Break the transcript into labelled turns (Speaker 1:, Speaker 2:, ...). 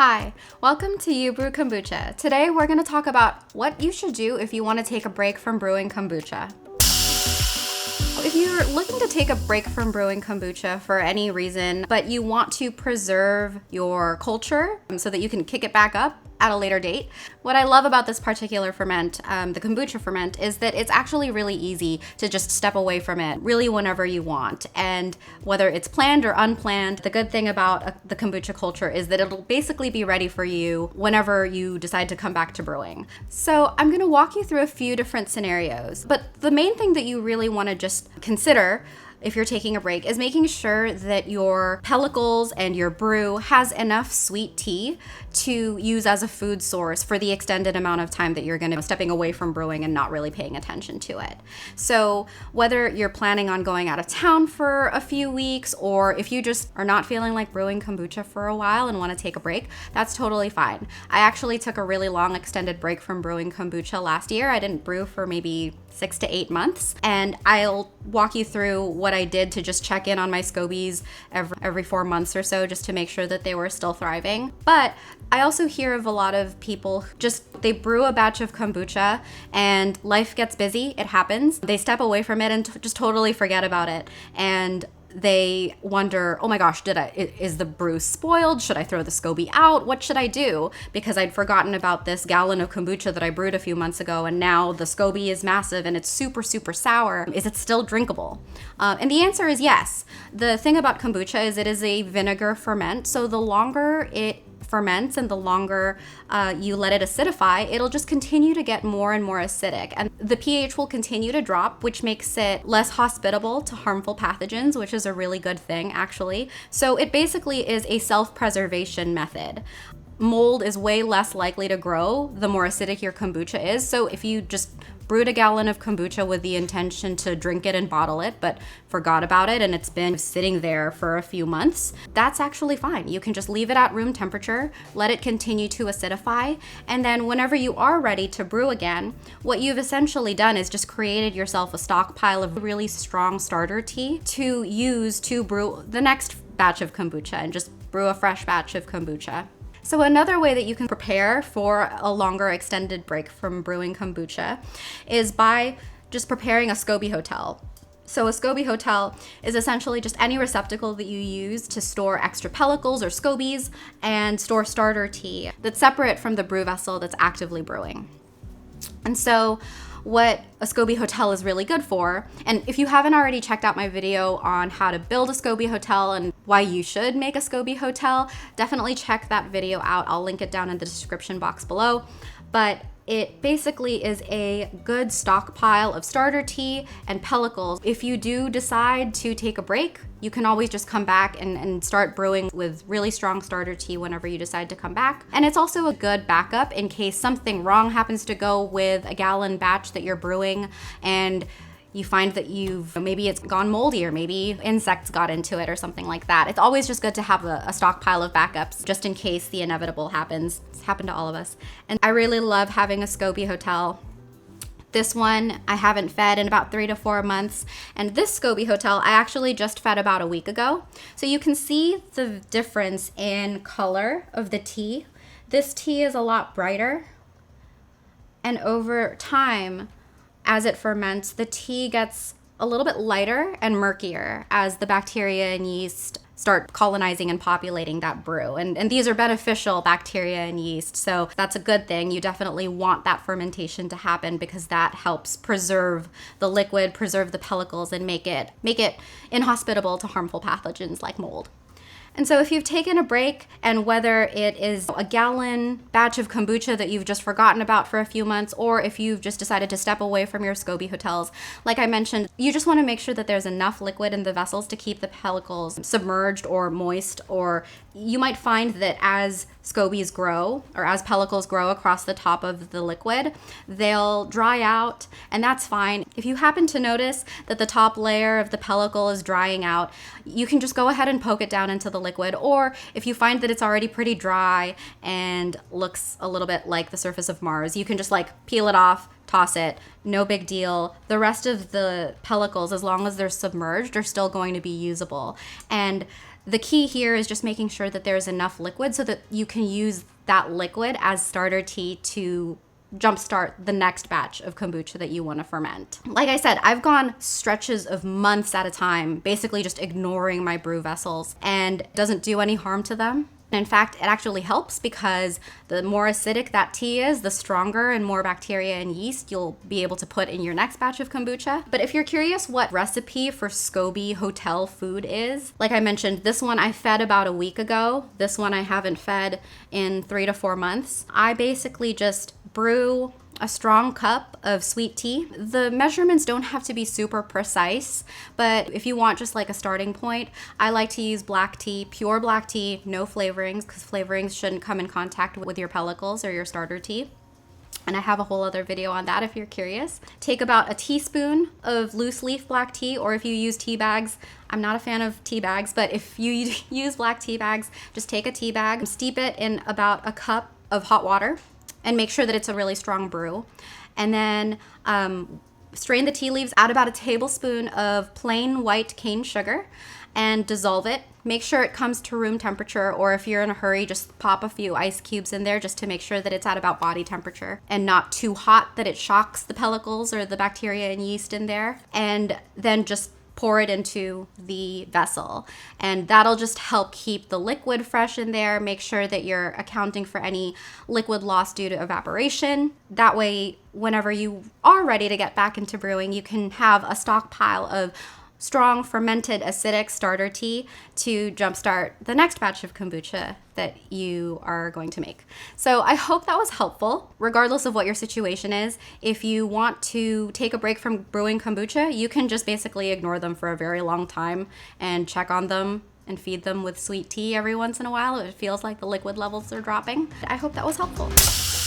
Speaker 1: Hi, welcome to You Brew Kombucha. Today we're going to talk about what you should do if you want to take a break from brewing kombucha. If you're looking to take a break from brewing kombucha for any reason, but you want to preserve your culture so that you can kick it back up at a later date, what I love about this particular ferment, the kombucha ferment, is that it's actually really easy to just step away from it really whenever you want. And whether it's planned or unplanned, the good thing about the kombucha culture is that it'll basically be ready for you whenever you decide to come back to brewing. So I'm gonna walk you through a few different scenarios, but the main thing that you really wanna just consider if you're taking a break is making sure that your pellicles and your brew has enough sweet tea to use as a food source for the extended amount of time that you're going to be stepping away from brewing and not really paying attention to it. So whether you're planning on going out of town for a few weeks, or if you just are not feeling like brewing kombucha for a while and want to take a break, that's totally fine. I actually took a really long extended break from brewing kombucha last year. I didn't brew for maybe 6 to 8 months, and I'll walk you through what I did to just check in on my scobies every 4 months or so, just to make sure that they were still thriving. But I also hear of a lot of people they brew a batch of kombucha and life gets busy, it happens. They step away from it and just totally forget about it. And they wonder, oh my gosh, is the brew spoiled? Should I throw the SCOBY out? What should I do? Because I'd forgotten about this gallon of kombucha that I brewed a few months ago, and now the SCOBY is massive and it's super, super sour. Is it still drinkable? And the answer is yes. The thing about kombucha is it is a vinegar ferment, so the longer it ferments and the longer you let it acidify, it'll just continue to get more and more acidic, and the pH will continue to drop, which makes it less hospitable to harmful pathogens, which is a really good thing actually. So it basically is a self-preservation method. Mold is way less likely to grow the more acidic your kombucha is. So if you just brewed a gallon of kombucha with the intention to drink it and bottle it, but forgot about it and it's been sitting there for a few months, that's actually fine. You can just leave it at room temperature, let it continue to acidify, and then whenever you are ready to brew again, what you've essentially done is just created yourself a stockpile of really strong starter tea to use to brew the next batch of kombucha and just brew a fresh batch of kombucha. So another way that you can prepare for a longer extended break from brewing kombucha is by just preparing a SCOBY hotel. So a SCOBY hotel is essentially just any receptacle that you use to store extra pellicles or SCOBYs and store starter tea that's separate from the brew vessel that's actively brewing. And so what a SCOBY hotel is really good for, and if you haven't already checked out my video on how to build a SCOBY hotel and why you should make a SCOBY hotel, definitely check that video out. I'll link it down in the description box below. But it basically is a good stockpile of starter tea and pellicles. If you do decide to take a break, you can always just come back and start brewing with really strong starter tea whenever you decide to come back. And it's also a good backup in case something wrong happens to go with a gallon batch that you're brewing and you find that maybe it's gone moldy, or maybe insects got into it or something like that. It's always just good to have a stockpile of backups just in case the inevitable happens. It's happened to all of us. And I really love having a SCOBY hotel. This one I haven't fed in about 3 to 4 months, and this SCOBY hotel I actually just fed about a week ago. So you can see the difference in color of the tea. This tea is a lot brighter, and over time, as it ferments, the tea gets a little bit lighter and murkier as the bacteria and yeast start colonizing and populating that brew. And these are beneficial bacteria and yeast, so that's a good thing. You definitely want that fermentation to happen because that helps preserve the liquid, preserve the pellicles, and make it inhospitable to harmful pathogens like mold. And so if you've taken a break, and whether it is a gallon batch of kombucha that you've just forgotten about for a few months, or if you've just decided to step away from your SCOBY hotels, like I mentioned, you just want to make sure that there's enough liquid in the vessels to keep the pellicles submerged or moist, or you might find that as SCOBYs grow, or as pellicles grow across the top of the liquid, they'll dry out, and that's fine. If you happen to notice that the top layer of the pellicle is drying out, you can just go ahead and poke it down into the liquid, or if you find that it's already pretty dry and looks a little bit like the surface of Mars, you can just peel it off, toss it, no big deal. The rest of the pellicles, as long as they're submerged, are still going to be usable. And The key here is just making sure that there's enough liquid so that you can use that liquid as starter tea to jumpstart the next batch of kombucha that you want to ferment. Like I said, I've gone stretches of months at a time, basically just ignoring my brew vessels, and it doesn't do any harm to them. In fact, it actually helps because the more acidic that tea is, the stronger and more bacteria and yeast you'll be able to put in your next batch of kombucha. But if you're curious what recipe for SCOBY hotel food is, like I mentioned, this one I fed about a week ago. This one I haven't fed in 3 to 4 months. I basically just brew a strong cup of sweet tea. The measurements don't have to be super precise, but if you want just like a starting point, I like to use black tea, pure black tea, no flavorings, because flavorings shouldn't come in contact with your pellicles or your starter tea. And I have a whole other video on that if you're curious. Take about a teaspoon of loose leaf black tea, or if you use tea bags, I'm not a fan of tea bags, but if you use black tea bags, just take a tea bag, steep it in about a cup of hot water, and make sure that it's a really strong brew. And then strain the tea leaves, add about a tablespoon of plain white cane sugar, and dissolve it. Make sure it comes to room temperature, or if you're in a hurry, just pop a few ice cubes in there just to make sure that it's at about body temperature and not too hot that it shocks the pellicles or the bacteria and yeast in there. And then just pour it into the vessel, and that'll just help keep the liquid fresh in there. Make sure that you're accounting for any liquid loss due to evaporation. That way, whenever you are ready to get back into brewing, you can have a stockpile of strong fermented acidic starter tea to jumpstart the next batch of kombucha that you are going to make. So I hope that was helpful. Regardless of what your situation is, if you want to take a break from brewing kombucha, you can just basically ignore them for a very long time and check on them and feed them with sweet tea every once in a while if it feels like the liquid levels are dropping. I hope that was helpful.